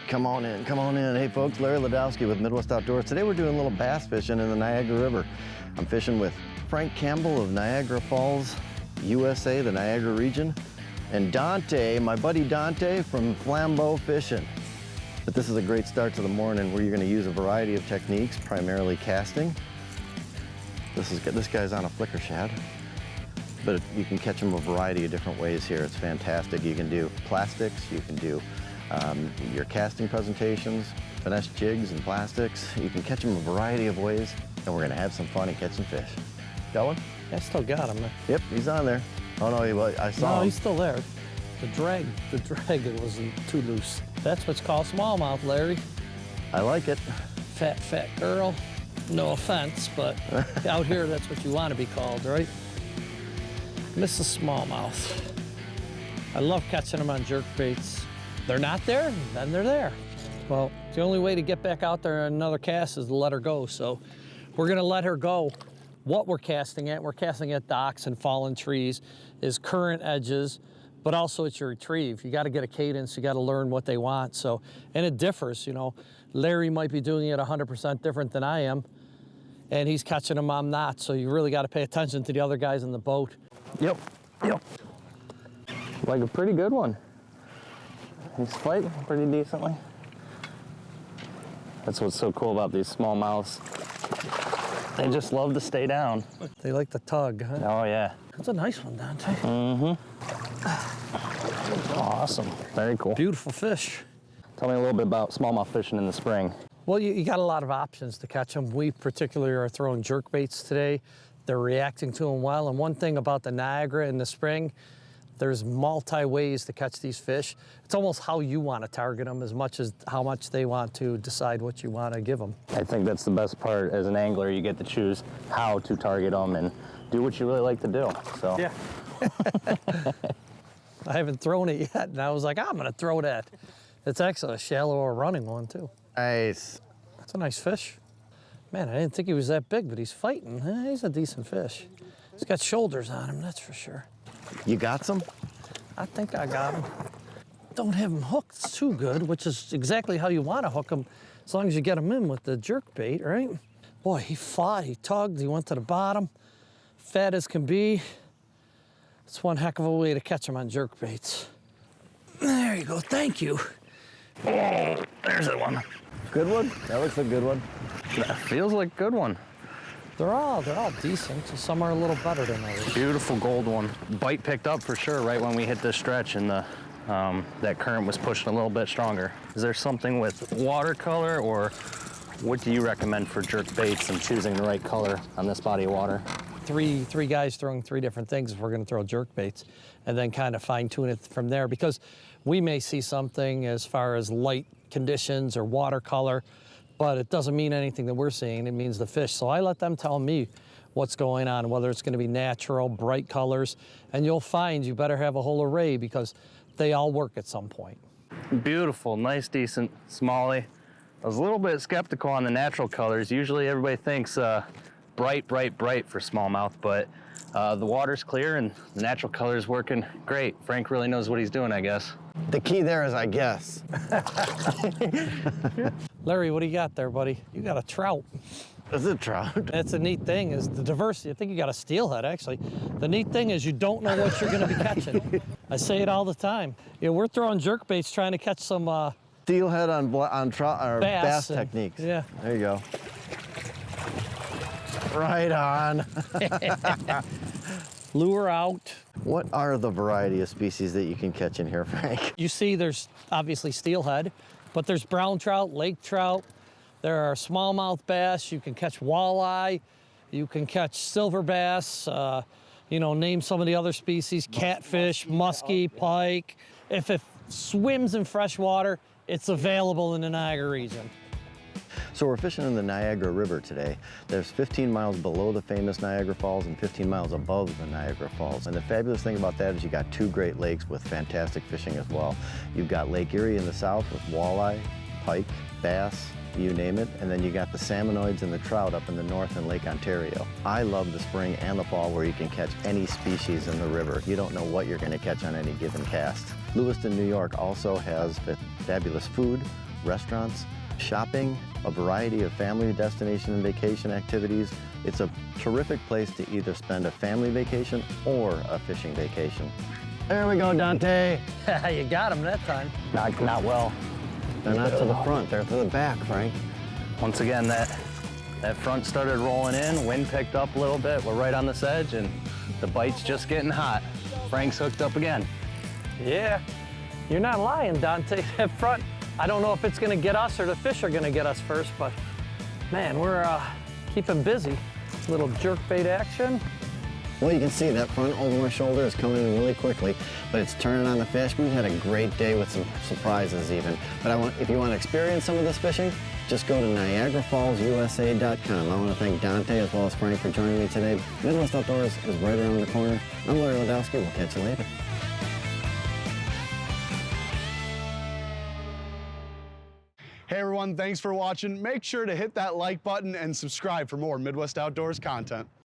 Come on in, come on in. Hey folks, Larry Ladowski with Midwest Outdoors. Today we're doing a little bass fishing in the Niagara River. I'm fishing with Frank Campbell of Niagara Falls, USA, the Niagara region, and Dante, my buddy Dante from Flambeau Fishing. But this is a great start to the morning where you're gonna use a variety of techniques, primarily casting. This guy's on a flicker shad, but you can catch them a variety of different ways here. It's fantastic. You can do plastics, you can do your casting presentations, finesse jigs and plastics. You can catch them a variety of ways, and we're gonna have some fun and catch some fish. Got one? I still got him. Yep, he's on there. Oh no, I saw him. No, he's still there. The drag it wasn't too loose. That's what's called smallmouth, Larry. I like it. Fat girl. No offense, but out here that's what you want to be called, right? Mrs. Smallmouth. I love catching them on jerkbaits. They're not there, then they're there. Well, the only way to get back out there in another cast is to let her go. So we're gonna let her go. What we're casting at docks and fallen trees, is current edges, but also it's your retrieve. You gotta get a cadence, you gotta learn what they want. So, and it differs, you know. Larry might be doing it 100% different than I am, and he's catching them, I'm not. So you really gotta pay attention to the other guys in the boat. Yep. Like a pretty good one. He's fighting pretty decently. That's what's so cool about these smallmouths. They just love to stay down. They like to tug, huh? Oh yeah. That's a nice one, Dante. Awesome, very cool. Beautiful fish. Tell me a little bit about smallmouth fishing in the spring. Well, you got a lot of options to catch them. We particularly are throwing jerkbaits today. They're reacting to them well. And one thing about the Niagara in the spring, there's multi-ways to catch these fish. It's almost how you want to target them as much as how much they want to decide what you want to give them. I think that's the best part as an angler. You get to choose how to target them and do what you really like to do. So. Yeah. I haven't thrown it yet, and I was like, I'm gonna throw that. It's actually a shallow or running one too. Nice. That's a nice fish. Man, I didn't think he was that big, but he's fighting. He's a decent fish. He's got shoulders on him, that's for sure. You got some? I think I got him. Don't have him hooked too good, which is exactly how you want to hook him, as long as you get him in with the jerk bait, right? Boy, he fought, he tugged, he went to the bottom, fat as can be. It's one heck of a way to catch him on jerk baits. There you go, thank you. Oh, there's that one. Good one? That looks a good one. That feels like a good one. They're all decent. Some are a little better than others. Beautiful gold one. Bite picked up for sure right when we hit this stretch, and that current was pushing a little bit stronger. Is there something with watercolor, or what do you recommend for jerk baits and choosing the right color on this body of water? Three guys throwing three different things if we're going to throw jerk baits, and then kind of fine tune it from there, because we may see something as far as light conditions or watercolor, but it doesn't mean anything that we're seeing. It means the fish. So I let them tell me what's going on, whether it's going to be natural, bright colors, and you'll find you better have a whole array because they all work at some point. Beautiful, nice, decent smallie. I was a little bit skeptical on the natural colors. Usually everybody thinks bright for smallmouth, but the water's clear and the natural color's working great. Frank really knows what he's doing, I guess. The key there is I guess. Larry, what do you got there, buddy? You got a trout. Is it trout? That's a neat thing, is the diversity. I think you got a steelhead, actually. The neat thing is you don't know what you're gonna be catching. I say it all the time. You know, we're throwing jerk baits trying to catch some Steelhead on trout or bass techniques. Yeah. There you go. Right on. Lure out. What are the variety of species that you can catch in here, Frank? You see there's obviously steelhead, but there's brown trout, lake trout, there are smallmouth bass, you can catch walleye, you can catch silver bass, you know, name some of the other species, catfish, muskie, pike. If it swims in fresh water, it's available in the Niagara region. So we're fishing in the Niagara River today. There's 15 miles below the famous Niagara Falls and 15 miles above the Niagara Falls. And the fabulous thing about that is you got two great lakes with fantastic fishing as well. You've got Lake Erie in the south with walleye, pike, bass, you name it. And then you got the salmonoids and the trout up in the north in Lake Ontario. I love the spring and the fall where you can catch any species in the river. You don't know what you're going to catch on any given cast. Lewiston, New York also has fabulous food, restaurants, shopping, a variety of family destination and vacation activities. It's a terrific place to either spend a family vacation or a fishing vacation. There we go, Dante. You got him that time. Not well. They're not to the front, they're to the back, Frank. Once again, that front started rolling in, wind picked up a little bit, we're right on this edge, and the bite's just getting hot. Frank's hooked up again. Yeah, you're not lying, Dante. That front, I don't know if it's gonna get us or the fish are gonna get us first, but man, we're keeping busy. Little jerkbait action. Well, you can see that front over my shoulder is coming in really quickly, but it's turning on the fish. We've had a great day with some surprises even. But if you want to experience some of this fishing, just go to NiagaraFallsUSA.com. I want to thank Dante as well as Frank for joining me today. Midwest Outdoors is right around the corner. I'm Larry Ladowski. We'll catch you later. Hey everyone, thanks for watching. Make sure to hit that like button and subscribe for more Midwest Outdoors content.